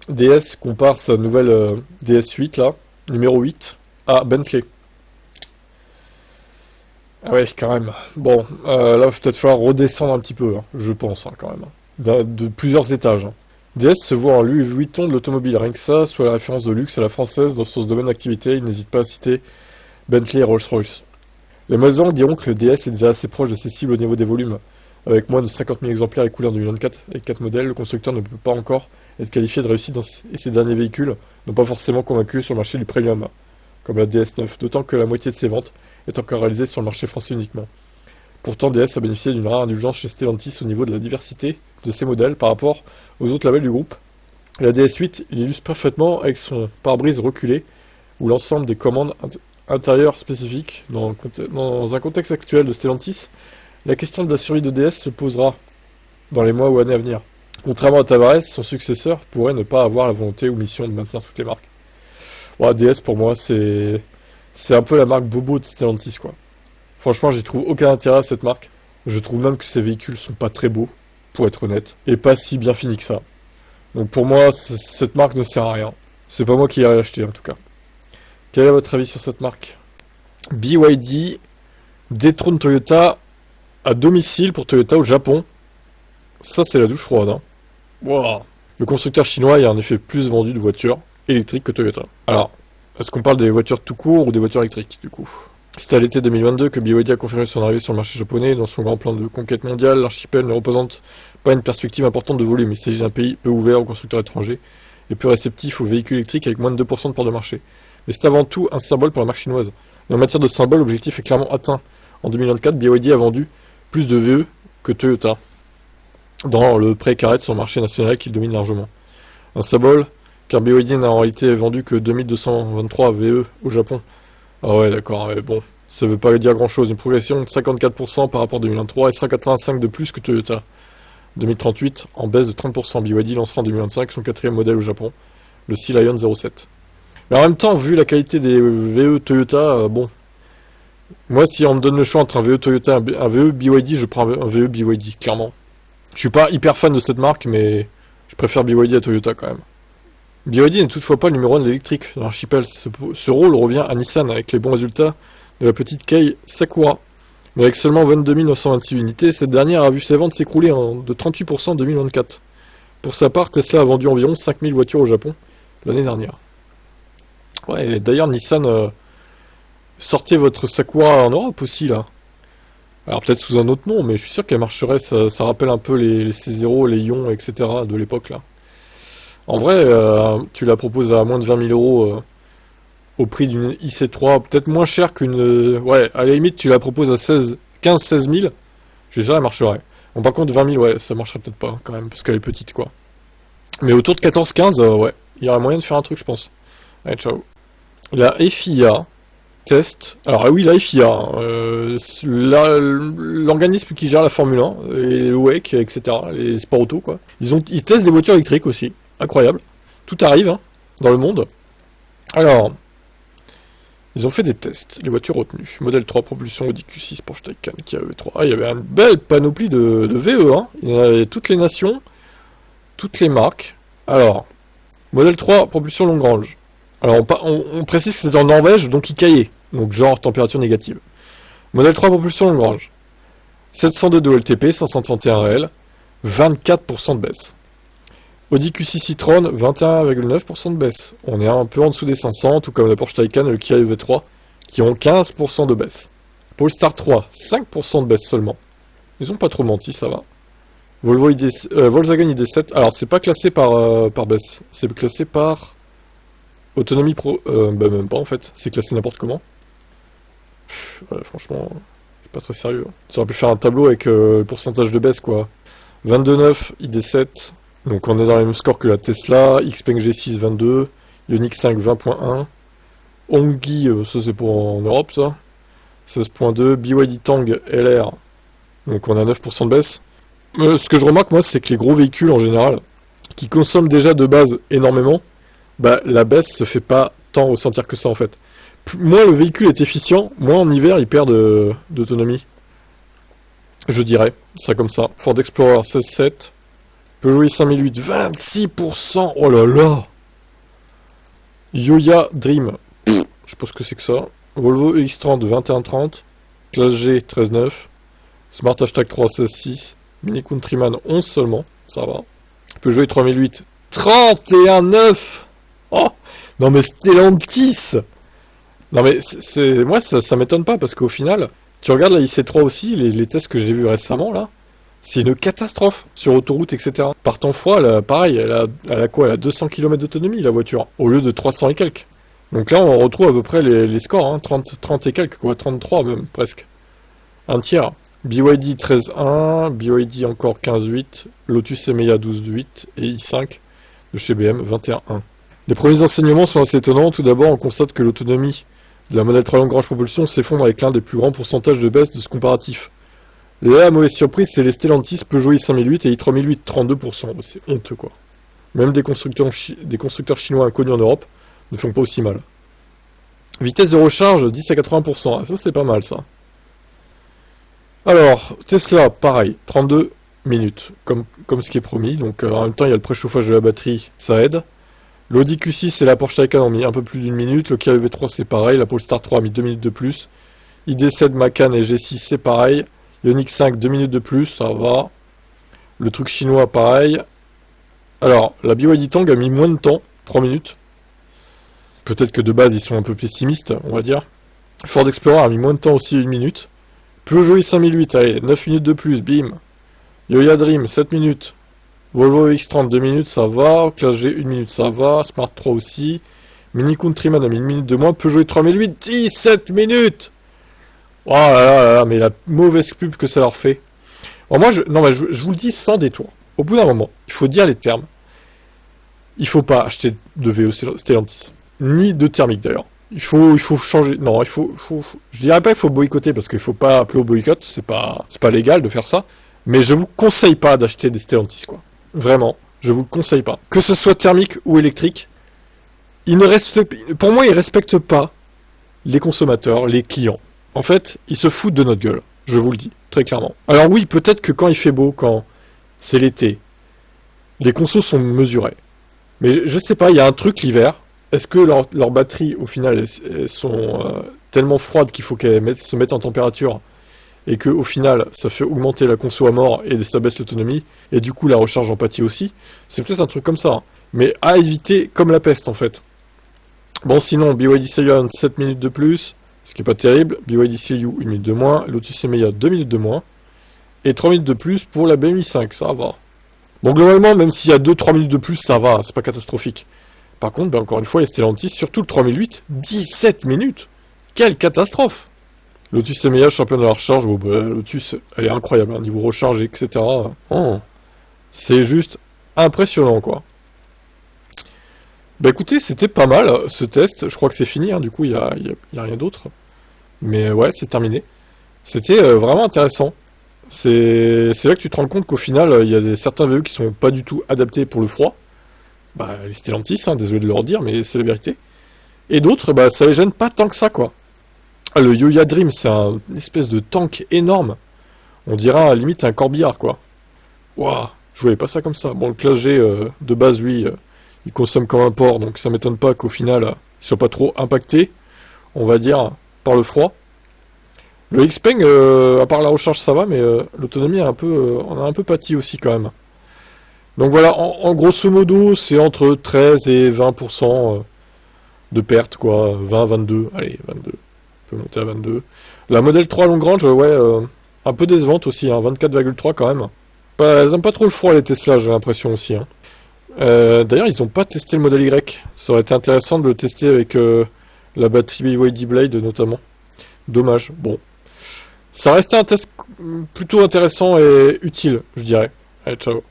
DS compare sa nouvelle DS8 là, numéro 8, à Bentley. Ah ouais, quand même. Bon, là, il va peut-être falloir redescendre un petit peu, hein, je pense, hein, quand même. De plusieurs étages. Hein. DS se voit en Louis Vuitton de l'automobile. Rien que ça, soit la référence de luxe à la française dans son domaine d'activité, il n'hésite pas à citer Bentley et Rolls-Royce. Les magasins diront que le DS est déjà assez proche de ses cibles au niveau des volumes. Avec moins de 50 000 exemplaires écoulés en 2024 et 4 modèles, le constructeur ne peut pas encore être qualifié de réussite et ses derniers véhicules n'ont pas forcément convaincu sur le marché du premium, comme la DS9, d'autant que la moitié de ses ventes est encore réalisée sur le marché français uniquement. Pourtant, DS a bénéficié d'une rare indulgence chez Stellantis au niveau de la diversité de ses modèles par rapport aux autres labels du groupe. La DS8 l'illustre parfaitement avec son pare-brise reculé, où l'ensemble des commandes intérieures spécifiques, dans un contexte actuel de Stellantis, la question de la survie de DS se posera dans les mois ou années à venir. Contrairement à Tavares, son successeur pourrait ne pas avoir la volonté ou mission de maintenir toutes les marques. Ouais, DS pour moi c'est un peu la marque bobo de Stellantis quoi. Franchement j'y trouve aucun intérêt à cette marque. Je trouve même que ces véhicules sont pas très beaux, pour être honnête, et pas si bien finis que ça. Donc pour moi cette marque ne sert à rien. C'est pas moi qui l'irai acheter en tout cas. Quel est votre avis sur cette marque? BYD détrône Toyota à domicile pour Toyota au Japon. Ça c'est la douche froide hein. Wow. Le constructeur chinois a en effet plus vendu de voitures électriques que Toyota. Alors, est-ce qu'on parle des voitures tout court ou des voitures électriques du coup? C'est à l'été 2022 que BYD a confirmé son arrivée sur le marché japonais. Dans son grand plan de conquête mondiale, l'archipel ne représente pas une perspective importante de volume. Il s'agit d'un pays peu ouvert aux constructeurs étrangers et peu réceptif aux véhicules électriques avec moins de 2% de part de marché. Mais c'est avant tout un symbole pour la marque chinoise. Et en matière de symbole, l'objectif est clairement atteint. En 2024, BYD a vendu plus de VE que Toyota dans le pré-carrette sur le marché national qui domine largement. Un symbole, car BYD n'a en réalité vendu que 2223 VE au Japon. Ah ouais, d'accord, mais bon, ça veut pas dire grand-chose. Une progression de 54% par rapport à 2023 et 185 de plus que Toyota. 2038, en baisse de 30%. BYD lancera en 2025 son quatrième modèle au Japon, le Sea Lion 07. Mais en même temps, vu la qualité des VE Toyota, bon, moi si on me donne le choix entre un VE Toyota et un VE BYD, je prends un VE BYD, clairement. Je suis pas hyper fan de cette marque, mais je préfère BYD à Toyota quand même. BYD n'est toutefois pas le numéro 1 de l'électrique dans l'archipel. Ce rôle revient à Nissan avec les bons résultats de la petite Kei Sakura. Mais avec seulement 22 926 unités, cette dernière a vu ses ventes s'écrouler de 38% en 2024. Pour sa part, Tesla a vendu environ 5000 voitures au Japon l'année dernière. Ouais, et d'ailleurs Nissan, sortez votre Sakura en Europe aussi là. Alors peut-être sous un autre nom, mais je suis sûr qu'elle marcherait, ça rappelle un peu les C0, les Ion, etc. de l'époque là. En vrai, tu la proposes à moins de 20 000 euros au prix d'une IC3, peut-être moins cher qu'une... ouais, à la limite, tu la proposes à 15-16 000, je vais dire, elle marcherait. Bon, par contre, 20 000, ouais, ça marcherait peut-être pas, quand même, parce qu'elle est petite, quoi. Mais autour de 14-15, ouais, il y aurait moyen de faire un truc, je pense. Allez, ciao. La FIA teste... Alors, oui, la FIA, l'organisme qui gère la Formule 1, et le WEC, etc., les sports auto, quoi. Ils testent des voitures électriques aussi. Incroyable. Tout arrive, hein, dans le monde. Alors... Ils ont fait des tests, les voitures retenues. Modèle 3, propulsion Audi Q6, Porsche Taycan, Kia E3. Ah, il y avait une belle panoplie de VE, hein. Il y en avait toutes les nations, toutes les marques. Alors, modèle 3, propulsion longue range. Alors, on précise que c'est en Norvège, donc il caillait. Donc, genre, température négative. Modèle 3, propulsion longue range. 702 de LTP, 531 réel, 24% de baisse. Audi Q6 e-tron, 21,9% de baisse. On est un peu en dessous des 500, tout comme la Porsche Taycan et le Kia EV3, qui ont 15% de baisse. Polestar 3, 5% de baisse seulement. Ils ont pas trop menti, ça va. Volkswagen ID7, alors c'est pas classé par baisse, c'est classé par autonomie pro... même pas en fait, c'est classé n'importe comment. Ouais, franchement, c'est pas très sérieux. Ça aurait pu faire un tableau avec le pourcentage de baisse, quoi. 22,9 ID7... Donc on est dans les mêmes scores que la Tesla, Xpeng G6 22, Ioniq 5 20.1, Hongyi, ça c'est pour en Europe ça, 16.2, BYD Tang LR, donc on a 9% de baisse. Ce que je remarque moi c'est que les gros véhicules en général, qui consomment déjà de base énormément, bah la baisse se fait pas tant ressentir que ça en fait. Moins le véhicule est efficient, moins en hiver il perd d'autonomie. Je dirais, ça comme ça. Ford Explorer 16.7, Peugeot i5008, 26%. Oh là là. Yoya Dream. Je sais pas ce que c'est que ça. Volvo X30, 21,30. Classe G, 13,9. Smart Hashtag 3, 16,6. Mini Countryman, 11 seulement. Ça va. Peugeot i3008, 31,9. Oh. Non mais Stellantis. Non mais moi ça m'étonne pas parce qu'au final, tu regardes la IC3 aussi, les tests que j'ai vus récemment là, c'est une catastrophe sur autoroute, etc. Par temps froid, pareil, elle a quoi? Elle a 200 km d'autonomie la voiture, au lieu de 300 et quelques. Donc là on retrouve à peu près les scores, hein, 30 et quelques, quoi, 33 même, presque. Un tiers. BYD 13.1, BYD encore 15.8, Lotus Emea 12.8 et i5 de chez BM 21.1. Les premiers enseignements sont assez étonnants. Tout d'abord, on constate que l'autonomie de la modèle 3 Long-Range Propulsion s'effondre avec l'un des plus grands pourcentages de baisse de ce comparatif. Et là, la mauvaise surprise, c'est les Stellantis, Peugeot i5008 et i3008, 32%. C'est honteux, quoi. Même des constructeurs chinois inconnus en Europe ne font pas aussi mal. Vitesse de recharge, 10 à 80%. Ah, ça, c'est pas mal, ça. Alors, Tesla, pareil, 32 minutes, comme ce qui est promis. Donc, en même temps, il y a le préchauffage de la batterie, ça aide. L'Audi Q6 et la Porsche Taycan ont mis un peu plus d'une minute. Le Kia EV3 c'est pareil. La Polestar 3 a mis 2 minutes de plus. ID7, Macan et G6 c'est pareil. Ioniq 5 2 minutes de plus, ça va. Le truc chinois pareil. Alors, la BYD Tang a mis moins de temps, 3 minutes. Peut-être que de base ils sont un peu pessimistes, on va dire. Ford Explorer a mis moins de temps aussi, 1 minute. Peugeot i5008, allez, 9 minutes de plus, bim. Yoya Dream, 7 minutes. Volvo X30, 2 minutes, ça va. Classe G, 1 minute, ça va. Smart 3 aussi. Mini Countryman a mis 1 minute de moins. Peugeot i3008, 17 minutes. Oh là là là, mais la mauvaise pub que ça leur fait. Alors moi, je vous le dis sans détour. Au bout d'un moment, il faut dire les termes. Il faut pas acheter de VE Stellantis. Ni de thermique d'ailleurs. Il faut changer. Non, je dirais pas qu'il faut boycotter parce qu'il faut pas appeler au boycott. C'est pas légal de faire ça. Mais je vous conseille pas d'acheter des Stellantis, quoi. Vraiment, je vous le conseille pas. Que ce soit thermique ou électrique, pour moi, ils respectent pas les consommateurs, les clients. En fait, ils se foutent de notre gueule. Je vous le dis, très clairement. Alors oui, peut-être que quand il fait beau, quand c'est l'été, les consos sont mesurés. Mais je sais pas, il y a un truc l'hiver. Est-ce que leurs batteries, au final, elles sont tellement froides qu'il faut qu'elles se mettent en température et que au final ça fait augmenter la conso à mort et ça baisse l'autonomie et du coup la recharge en pâtit aussi, c'est peut-être un truc comme ça, hein. Mais à éviter comme la peste en fait. Bon, sinon BYD Scion 7 minutes de plus, ce qui est pas terrible. BYD CU 1 minute de moins, Lotus Emea 2 minutes de moins et 3 minutes de plus pour la BMW 5, ça va. Bon, globalement, même s'il y a 2-3 minutes de plus, ça va, c'est pas catastrophique. Par contre, encore une fois, les Stellantis, surtout le 3008, 17 minutes. Quelle catastrophe! Lotus Emea, champion de la recharge. Oh, bah, Lotus, elle est incroyable, hein, niveau recharge, etc. Oh, c'est juste impressionnant, quoi. Bah écoutez, c'était pas mal, ce test. Je crois que c'est fini, hein, du coup, il y a rien d'autre. Mais ouais, c'est terminé. C'était vraiment intéressant. C'est là que tu te rends compte qu'au final, il y a certains VE qui sont pas du tout adaptés pour le froid. Bah, les Stellantis, hein, désolé de leur dire, mais c'est la vérité. Et d'autres, bah, ça les gêne pas tant que ça, quoi. Le Yoya Dream, c'est une espèce de tank énorme. On dirait à la limite un corbillard, quoi. Waouh, je voyais pas ça comme ça. Bon, le Classe G, de base, lui, il consomme comme un porc, donc ça m'étonne pas qu'au final, il soit pas trop impacté, on va dire, par le froid. Le Xpeng, à part la recharge, ça va, mais l'autonomie on a un peu pâti aussi, quand même. Donc voilà, en grosso modo, c'est entre 13 et 20% de perte, quoi. 20, 22, allez, 22. On peut monter à 22. La modèle 3 Long Range, ouais, un peu décevante aussi, hein, 24,3 quand même. Elles aiment pas trop le froid, les Tesla, j'ai l'impression aussi. Hein. D'ailleurs, ils ont pas testé le modèle Y. Ça aurait été intéressant de le tester avec la batterie BYD Blade, notamment. Dommage, bon. Ça restait un test plutôt intéressant et utile, je dirais. Allez, ciao.